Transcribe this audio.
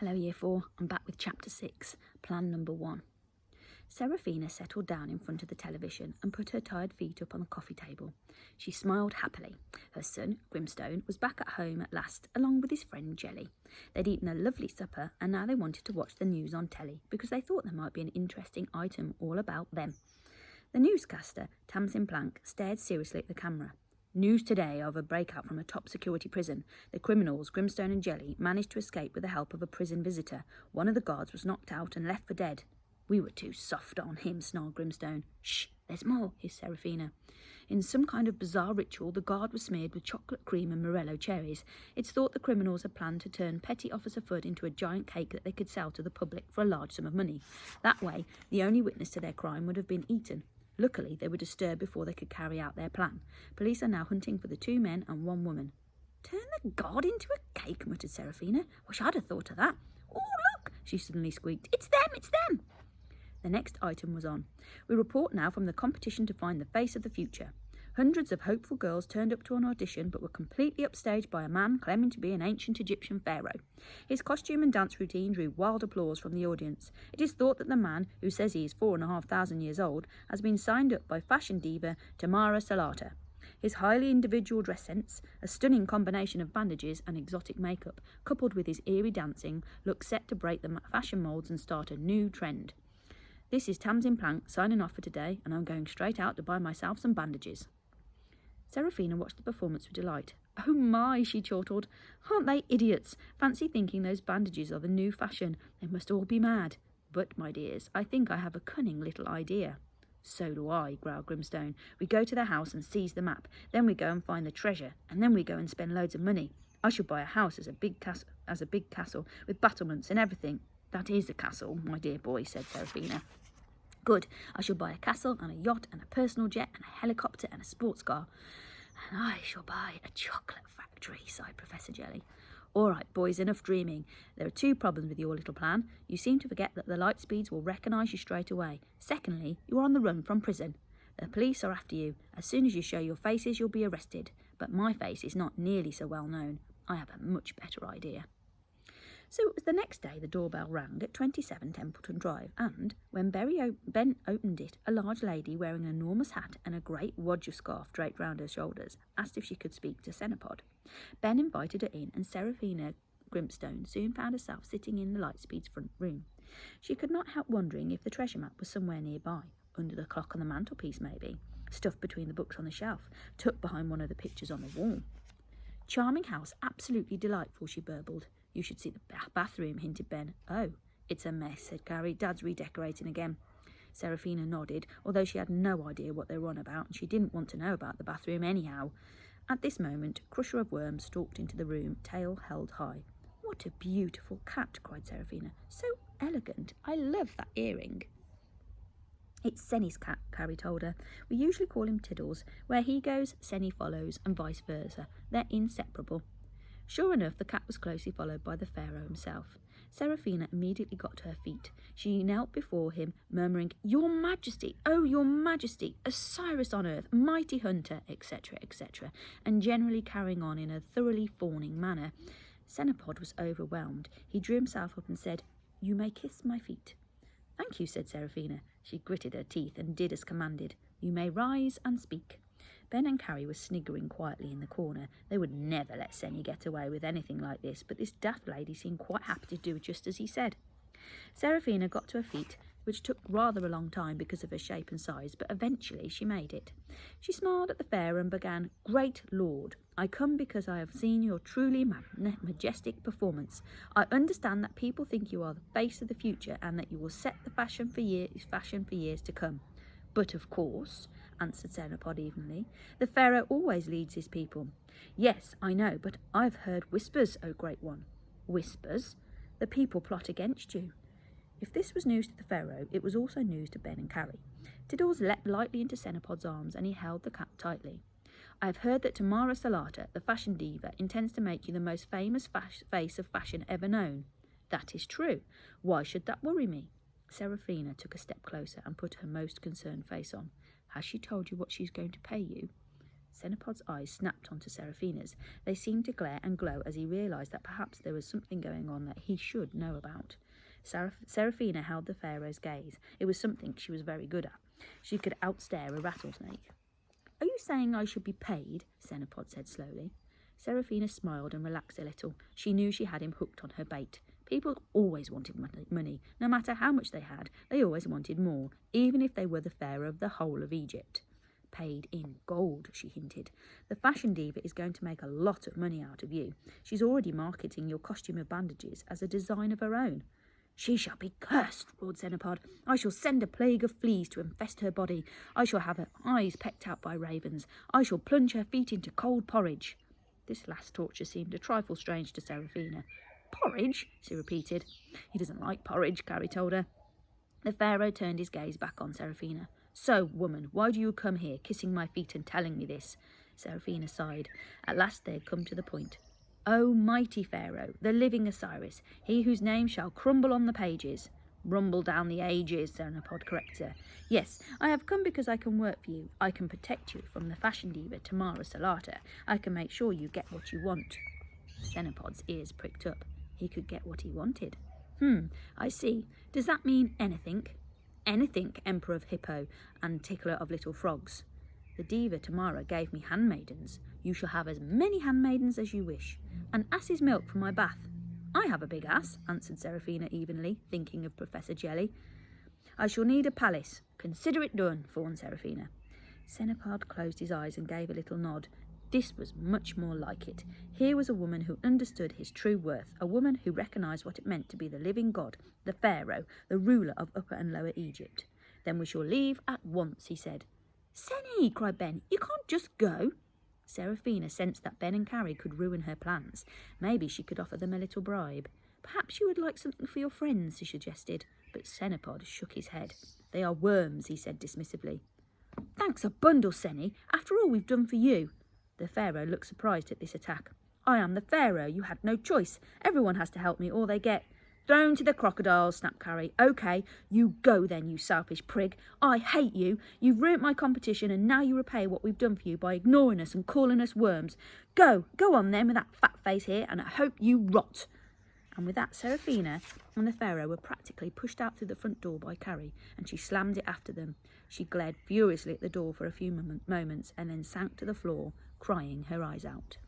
Hello Year 4, I'm back with Chapter 6, Plan Number 1. Seraphina settled down in front of the television and put her tired feet up on the coffee table. She smiled happily. Her son, Grimstone, was back at home at last, along with his friend Jelly. They'd eaten a lovely supper and now they wanted to watch the news on telly because they thought there might be an interesting item all about them. The newscaster, Tamsin Plank, stared seriously at the camera. News today of a breakout from a top security prison. The criminals, Grimstone and Jelly, managed to escape with the help of a prison visitor. One of the guards was knocked out and left for dead. We were too soft on him, snarled Grimstone. Shh, there's more, hissed Seraphina. In some kind of bizarre ritual, the guard was smeared with chocolate cream and morello cherries. It's thought the criminals had planned to turn Petty Officer Fudd into a giant cake that they could sell to the public for a large sum of money. That way, the only witness to their crime would have been eaten. Luckily, they were disturbed before they could carry out their plan. Police are now hunting for the 2 men and 1 woman. Turn the guard into a cake, muttered Seraphina. Wish I'd have thought of that. Oh, look, she suddenly squeaked. It's them, it's them. The next item was on. We report now from the competition to find the face of the future. Hundreds of hopeful girls turned up to an audition but were completely upstaged by a man claiming to be an ancient Egyptian pharaoh. His costume and dance routine drew wild applause from the audience. It is thought that the man, who says he is 4,500 years old, has been signed up by fashion diva Tamara Salata. His highly individual dress sense, a stunning combination of bandages and exotic makeup, coupled with his eerie dancing, looks set to break the fashion moulds and start a new trend. This is Tamsin Plank signing off for today, and I'm going straight out to buy myself some bandages. Seraphina watched the performance with delight. Oh my, she chortled. Aren't they idiots? Fancy thinking those bandages are the new fashion. They must all be mad. But, my dears, I think I have a cunning little idea. So do I, growled Grimstone. We go to their house and seize the map. Then we go and find the treasure. And then we go and spend loads of money. I should buy a house as a big castle with battlements and everything. That is a castle, my dear boy, said Seraphina. Good. I shall buy a castle and a yacht and a personal jet and a helicopter and a sports car. And I shall buy a chocolate factory, sighed Professor Jelly. All right, boys, enough dreaming. There are 2 problems with your little plan. You seem to forget that the light speeds will recognise you straight away. Secondly, you are on the run from prison. The police are after you. As soon as you show your faces, you'll be arrested. But my face is not nearly so well known. I have a much better idea. So it was the next day the doorbell rang at 27 Templeton Drive, and when Ben opened it, a large lady wearing an enormous hat and a great Roger scarf draped round her shoulders asked if she could speak to Cenopod. Ben invited her in, and Seraphina Grimstone soon found herself sitting in the Lightspeed's front room. She could not help wondering if the treasure map was somewhere nearby, under the clock on the mantelpiece maybe, stuffed between the books on the shelf, tucked behind one of the pictures on the wall. Charming house, absolutely delightful, she burbled. You should see the bathroom, hinted Ben. Oh, it's a mess, said Carrie. Dad's redecorating again. Seraphina nodded, although she had no idea what they were on about, and she didn't want to know about the bathroom anyhow. At this moment, Crusher of Worms stalked into the room, tail held high. What a beautiful cat, cried Seraphina. So elegant. I love that earring. It's Senny's cat, Carrie told her. We usually call him Tiddles. Where he goes, Senny follows, and vice versa. They're inseparable. Sure enough, the cat was closely followed by the Pharaoh himself. Seraphina immediately got to her feet. She knelt before him, murmuring, Your Majesty, oh, Your Majesty, Osiris on earth, mighty hunter, etc., etc., and generally carrying on in a thoroughly fawning manner. Cenopod was overwhelmed. He drew himself up and said, You may kiss my feet. Thank you, said Seraphina. She gritted her teeth and did as commanded. You may rise and speak. Ben and Carrie were sniggering quietly in the corner. They would never let Senny get away with anything like this, but this daft lady seemed quite happy to do just as he said. Seraphina got to her feet, which took rather a long time because of her shape and size, but eventually she made it. She smiled at the Pharaoh and began, Great Lord, I come because I have seen your truly majestic performance. I understand that people think you are the face of the future and that you will set the fashion for years to come. But of course, answered Cenopod evenly, the Pharaoh always leads his people. Yes, I know, but I've heard whispers, O Great One. Whispers? The people plot against you. If this was news to the Pharaoh, it was also news to Ben and Carrie. Tiddles leapt lightly into Cenopod's arms, and he held the cat tightly. I have heard that Tamara Salata, the fashion diva, intends to make you the most famous face of fashion ever known. That is true. Why should that worry me? Seraphina took a step closer and put her most concerned face on. Has she told you what she's going to pay you? Cenopod's eyes snapped onto Seraphina's. They seemed to glare and glow as he realised that perhaps there was something going on that he should know about. Seraphina held the Pharaoh's gaze. It was something she was very good at. She could outstare a rattlesnake. "Are you saying I should be paid?" Cenopod said slowly. Seraphina smiled and relaxed a little. She knew she had him hooked on her bait. People always wanted money. No matter how much they had, they always wanted more, even if they were the Pharaoh of the whole of Egypt. "Paid in gold," she hinted. "The fashion diva is going to make a lot of money out of you. She's already marketing your costume of bandages as a design of her own." "She shall be cursed," roared Cenopod. "I shall send a plague of fleas to infest her body. I shall have her eyes pecked out by ravens. I shall plunge her feet into cold porridge." This last torture seemed a trifle strange to Seraphina. "Porridge?" she repeated. "He doesn't like porridge," Carrie told her. The Pharaoh turned his gaze back on Seraphina. "So, woman, why do you come here, kissing my feet and telling me this?" Seraphina sighed. At last they had come to the point. "O mighty Pharaoh, the living Osiris, he whose name shall crumble on the pages." "Rumble down the ages," Cenopod corrected her. "Yes, I have come because I can work for you. I can protect you from the fashion diva Tamara Salata. I can make sure you get what you want." Cenopod's ears pricked up. He could get what he wanted. I see. Does that mean anything?" "Anything, Emperor of Hippo and Tickler of Little Frogs." "The diva Tamara gave me handmaidens. You shall have as many handmaidens as you wish. And ass's milk for my bath." "I have a big ass," answered Seraphina evenly, thinking of Professor Jelly. "I shall need a palace." "Consider it done," fawned Seraphina. Cenopod closed his eyes and gave a little nod. This was much more like it. Here was a woman who understood his true worth, a woman who recognised what it meant to be the living god, the Pharaoh, the ruler of Upper and Lower Egypt. "Then we shall leave at once," he said. "Senny," cried Ben, "you can't just go." Seraphina sensed that Ben and Carrie could ruin her plans. Maybe she could offer them a little bribe. "Perhaps you would like something for your friends," she suggested. But Cenopod shook his head. "They are worms," he said dismissively. "Thanks a bundle, Senny, after all we've done for you." The Pharaoh looked surprised at this attack. "I am the Pharaoh. You had no choice. Everyone has to help me or they get—" "Thrown to the crocodiles," snapped Carrie. "OK, you go then, you selfish prig. I hate you. You've ruined my competition and now you repay what we've done for you by ignoring us and calling us worms. Go on then with that fat face here and I hope you rot." And with that, Seraphina and the Pharaoh were practically pushed out through the front door by Carrie, and she slammed it after them. She glared furiously at the door for a few moments and then sank to the floor, crying her eyes out.